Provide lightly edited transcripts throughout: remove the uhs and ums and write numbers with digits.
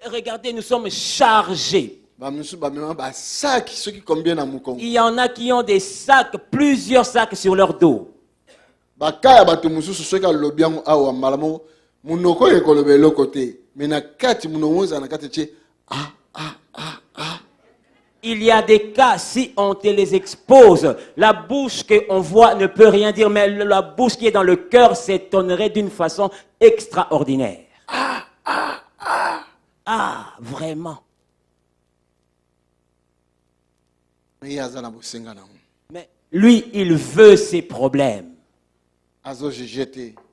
Regardez, nous sommes chargés. Il y en a qui ont des sacs, plusieurs sacs sur leur dos. Il y a des cas, si on te les expose, la bouche qu'on voit ne peut rien dire, mais la bouche qui est dans le cœur s'étonnerait d'une façon extraordinaire. Ah, vraiment. Mais lui, il veut ses problèmes.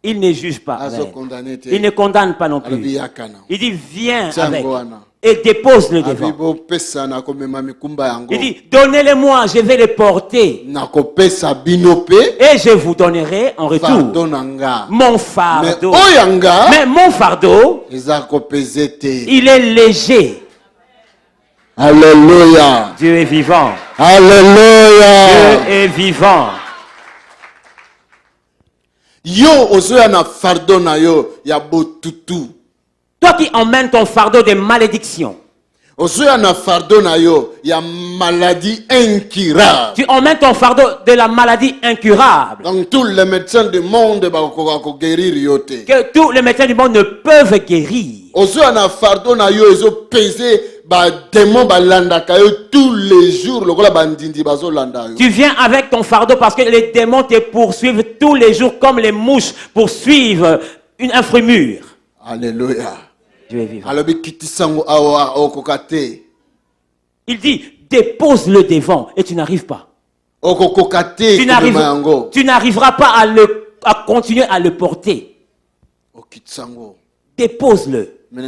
Il ne juge pas. Il ne condamne pas non plus. Il dit, viens avec. Et dépose-le devant. Il dit, donnez-les-moi, je vais les porter. Et je vous donnerai en retour mon fardeau. Mais mon fardeau, il est léger. Alléluia. Dieu est vivant. Alléluia. Dieu est vivant. Yo, ozoya fardeau na yo ya botutu. Toi qui emmènes ton fardeau de malédiction. Ozoya fardeau na yo ya maladie incurable. Tu emmènes ton fardeau de la maladie incurable. Donc tous les médecins du monde ko guérir yote. Que tous les médecins du monde ne peuvent guérir. Ozoya fardeau na yo ezo peser ba démon ba landa kayo tous les jours lokola bandindi bazo landa yo. Tu viens avec ton fardeau parce que les démons te poursuivent tous les jours comme les mouches poursuivent un fruit mûr. Alléluia. Dieu est vivant. Il dit, dépose-le devant et tu n'arrives pas. Tu n'arriveras pas à continuer à le porter. Dépose-le. Mais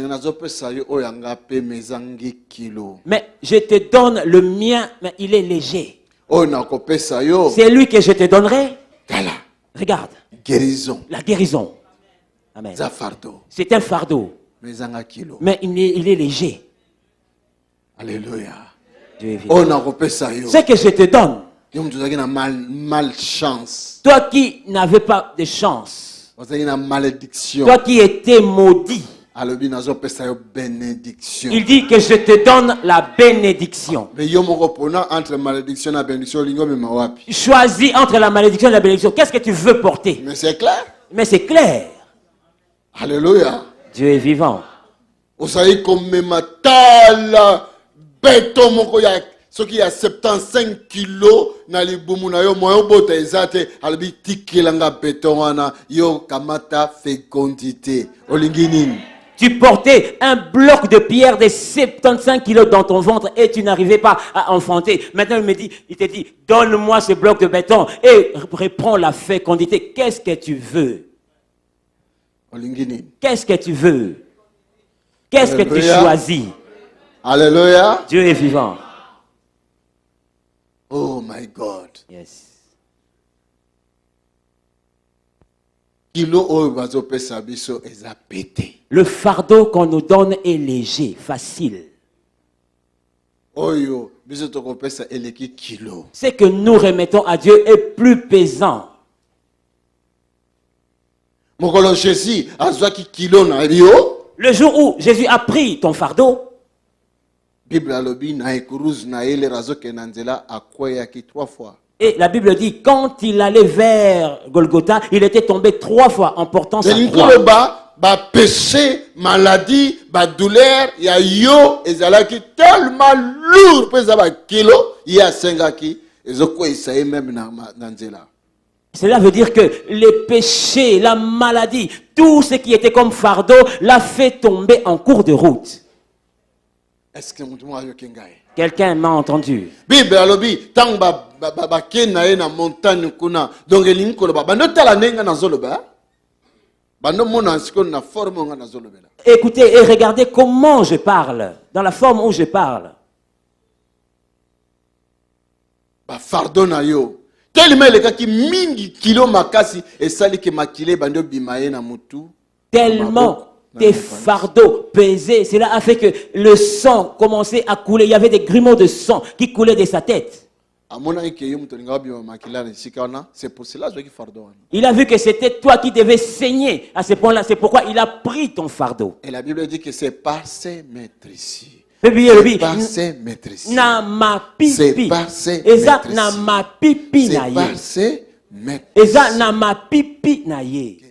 je te donne le mien, mais il est léger. C'est lui que je te donnerai. Regarde. La guérison. Amen. C'est un fardeau. Mais il est léger. Alléluia. Dieu est vivant. Ce que je te donne. Toi qui n'avais pas de chance. Toi qui étais maudit. Il dit que je te donne la bénédiction. Choisis entre la malédiction et la bénédiction. Qu'est-ce que tu veux porter? Mais c'est clair. Mais c'est clair. Alléluia. Dieu est vivant. Osayi komematala beto moko ya soki ya 75 kilos na libumu na yo moyo bota ezate albi tikelanga beton wana yo kamata fécondité olingi nini. Tu portais un bloc de pierre de 75 kilos dans ton ventre et tu n'arrivais pas à enfanter. Maintenant, il te dit, donne-moi ce bloc de béton et reprends la fécondité. Qu'est-ce que tu veux? Qu'est-ce que tu veux? Qu'est-ce que tu choisis? Alléluia. Dieu est vivant. Oh my God. Yes. Le fardeau qu'on nous donne est léger, facile. Ce que nous remettons à Dieu est plus pesant. Le jour où Jésus a pris ton fardeau, et la Bible dit, quand il allait vers Golgotha, il était tombé 3 fois en portant sa croix. Péché, maladie, douleur, il y a yo, ezalaki tellement lourd, pour ça kilo, il y a 5 qui, et même dans nzela. Cela veut dire que les péchés, la maladie, tout ce qui était comme fardeau, l'a fait tomber en cours de route. Est-ce que quelqu'un m'a entendu? Bible alobi tang ba kenae na montagne kuna donc elingi koloba bando tala nenga na zoloba bando mona siko na forme nga na zolobela. Écoutez et regardez comment je parle, dans la forme où je parle. Ba fardo na yo tellement le kaki mingi kilo makasi et sali ke makile bando bimaye na mutu. Tellement des fardeaux pesés, cela a fait que le sang commençait à couler. Il y avait des grumeaux de sang qui coulaient de sa tête. C'est pour cela que fardeau. Il a vu que c'était toi qui devais saigner à ce point-là. C'est pourquoi il a pris ton fardeau. Et la Bible dit que c'est par ses maîtres ici. C'est par ses maîtres ici. Na ma pipi. C'est par ses maîtres ici. Na ma pipi na ye. C'est par ses maîtres ici. Na ma pipi na ye.